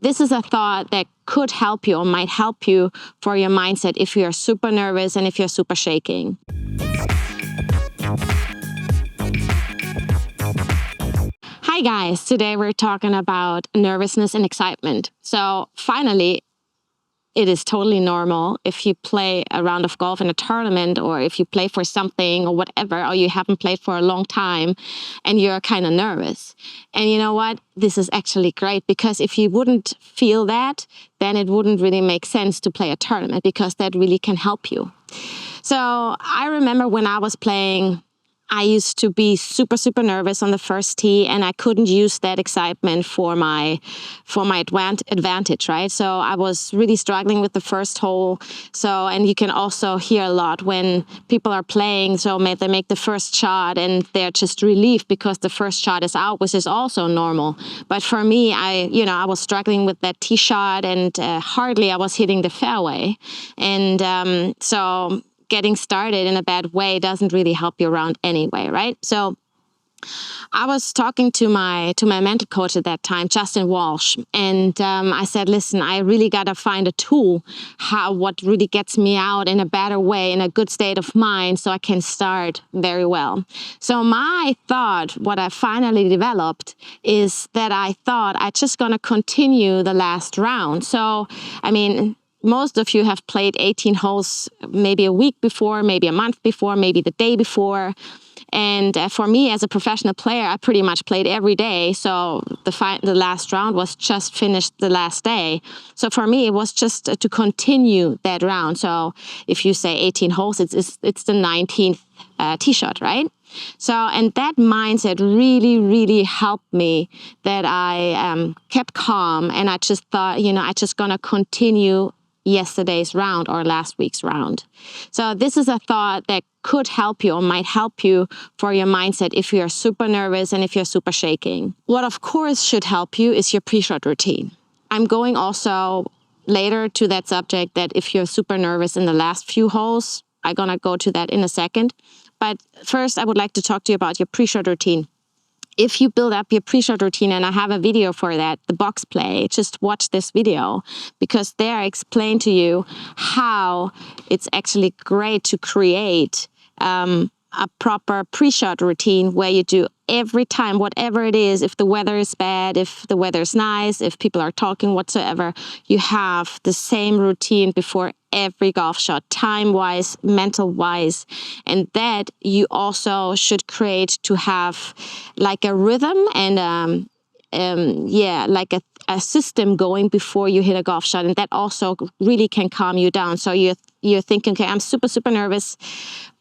This is a thought that could help you or might help you for your mindset if you're super nervous and if you're super shaking. Hi guys, today we're talking about nervousness and excitement. So finally, it is totally normal if you play a round of golf in a tournament, or if you play for something or whatever, or you haven't played for a long time and you're kind of nervous. And you know what? This is actually great, because if you wouldn't feel that, then it wouldn't really make sense to play a tournament, because that really can help you. So I remember when I was playing, I used to be super, super nervous on the first tee, and I couldn't use that excitement for my advantage, right? So I was really struggling with the first hole. So, and you can also hear a lot when people are playing, so they make the first shot and they're just relieved because the first shot is out, which is also normal. But for me, I was struggling with that tee shot, and hardly I was hitting the fairway. And so getting started in a bad way doesn't really help you around anyway, right? So I was talking to my mental coach at that time, Justin Walsh, and I said, listen, I really got to find a tool, what really gets me out in a better way, in a good state of mind, so I can start very well. So my thought, what I finally developed, is that I thought I'm just going to continue the last round. So, I mean, most of you have played 18 holes maybe a week before, maybe a month before, maybe the day before. And for me, as a professional player, I pretty much played every day. So the last round was just finished the last day. So for me, it was just to continue that round. So if you say 18 holes, it's the 19th tee shot, right? So, and that mindset really, really helped me, that I kept calm, and I just thought, I just gonna continue yesterday's round or last week's round. So this is a thought that could help you or might help you for your mindset if you're super nervous and if you're super shaking. What of course should help you is your pre-shot routine. I'm going also later to that subject, that if you're super nervous in the last few holes, I'm gonna go to that in a second. But first, I would like to talk to you about your pre-shot routine. If you build up your pre-shot routine, and I have a video for that, the box play, just watch this video, because there I explain to you how it's actually great to create a proper pre-shot routine, where you do every time, whatever it is, if the weather is bad, if the weather is nice, if people are talking whatsoever, you have the same routine before every golf shot, time-wise, mental-wise. And that you also should create to have like a rhythm and like a system going before you hit a golf shot. And that also really can calm you down. So you're thinking, okay, I'm super, super nervous,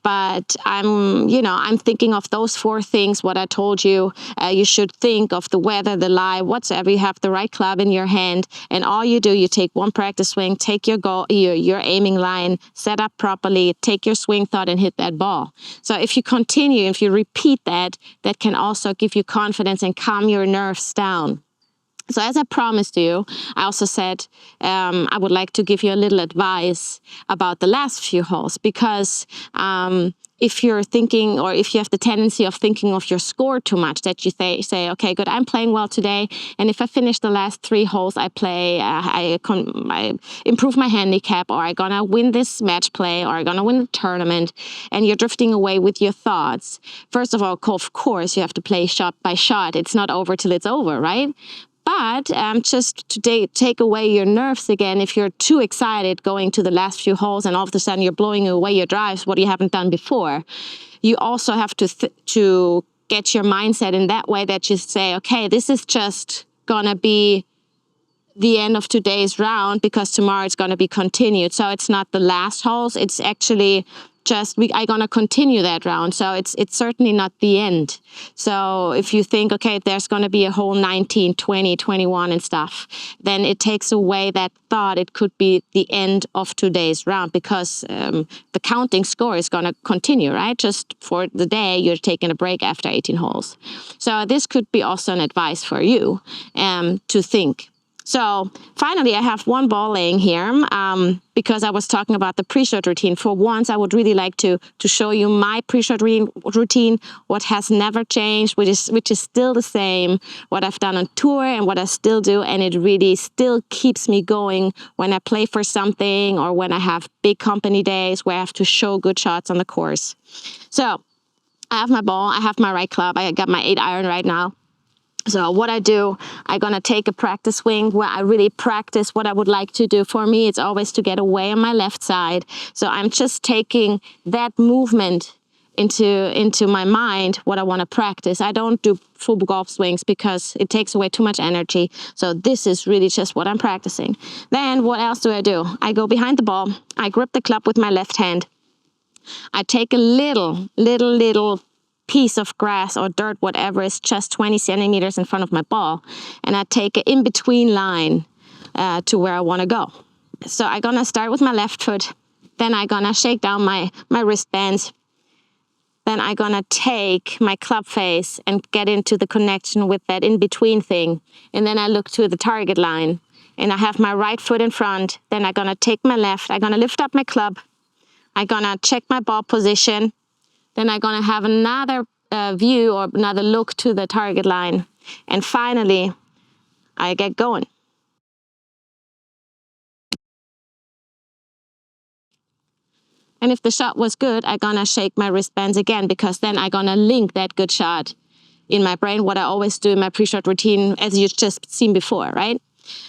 but I'm thinking of those 4 things, what I told you. You should think of the weather, the lie, whatsoever. You have the right club in your hand, and all you do, you take one practice swing, take your goal, your aiming line, set up properly, take your swing thought and hit that ball. So if you continue, if you repeat that can also give you confidence and calm your nerves down. So as I promised you, I also said I would like to give you a little advice about the last few holes, because if you're thinking, or if you have the tendency of thinking of your score too much, that you say, okay, good, I'm playing well today, and if I finish the last 3 holes, I play, I improve my handicap, or I'm gonna win this match play, or I'm gonna win the tournament, and you're drifting away with your thoughts. First of all, of course, you have to play shot by shot. It's not over till it's over, right? But just to take away your nerves again, if you're too excited going to the last few holes and all of a sudden you're blowing away your drives, what you haven't done before, you also have to get your mindset in that way, that you say, okay, this is just gonna be the end of today's round, because tomorrow it's going to be continued. So it's not the last holes. It's actually just I'm going to continue that round. So it's certainly not the end. So if you think, okay, there's going to be a hole 19, 20, 21 and stuff, then it takes away that thought it could be the end of today's round, because the counting score is going to continue, right? Just for the day, you're taking a break after 18 holes. So this could be also an advice for you to think. So finally, I have one ball laying here because I was talking about the pre-shot routine. For once, I would really like to show you my pre-shot routine, what has never changed, which is still the same, what I've done on tour and what I still do, and it really still keeps me going when I play for something or when I have big company days where I have to show good shots on the course. So I have my ball, I have my right club, I got my 8-iron right now. So what I do, I'm gonna take a practice swing where I really practice what I would like to do. For me, it's always to get away on my left side. So I'm just taking that movement into my mind, what I wanna practice. I don't do full golf swings because it takes away too much energy. So this is really just what I'm practicing. Then what else do? I go behind the ball, I grip the club with my left hand. I take a little piece of grass or dirt, whatever is just 20 centimeters in front of my ball, and I take an in-between line to where I want to go. So I'm gonna start with my left foot, then I'm gonna shake down my wristbands, then I'm gonna take my club face and get into the connection with that in-between thing, and then I look to the target line, and I have my right foot in front, then I'm gonna take my left, I'm gonna lift up my club, I'm gonna check my ball position, then I'm gonna have another view or another look to the target line. And finally, I get going. And if the shot was good, I'm gonna shake my wristbands again, because then I'm gonna link that good shot in my brain, what I always do in my pre-shot routine, as you've just seen before, right?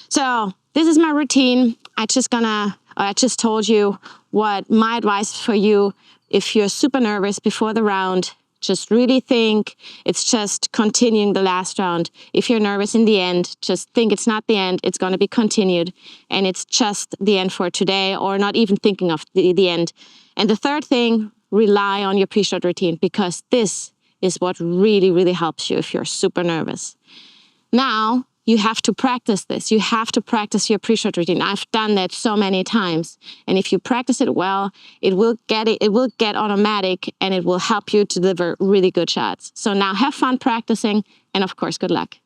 So this is my routine. I just told you what my advice for you, if you're super nervous before the round, just really think it's just continuing the last round. If you're nervous in the end, just think it's not the end, it's going to be continued, and it's just the end for today, or not even thinking of the end. And the third thing, rely on your pre-shot routine, because this is what really, really helps you if you're super nervous. Now, you have to practice this. You have to practice your pre-shot routine. I've done that so many times. And if you practice it well, it will get automatic, and it will help you to deliver really good shots. So now have fun practicing, and of course, good luck.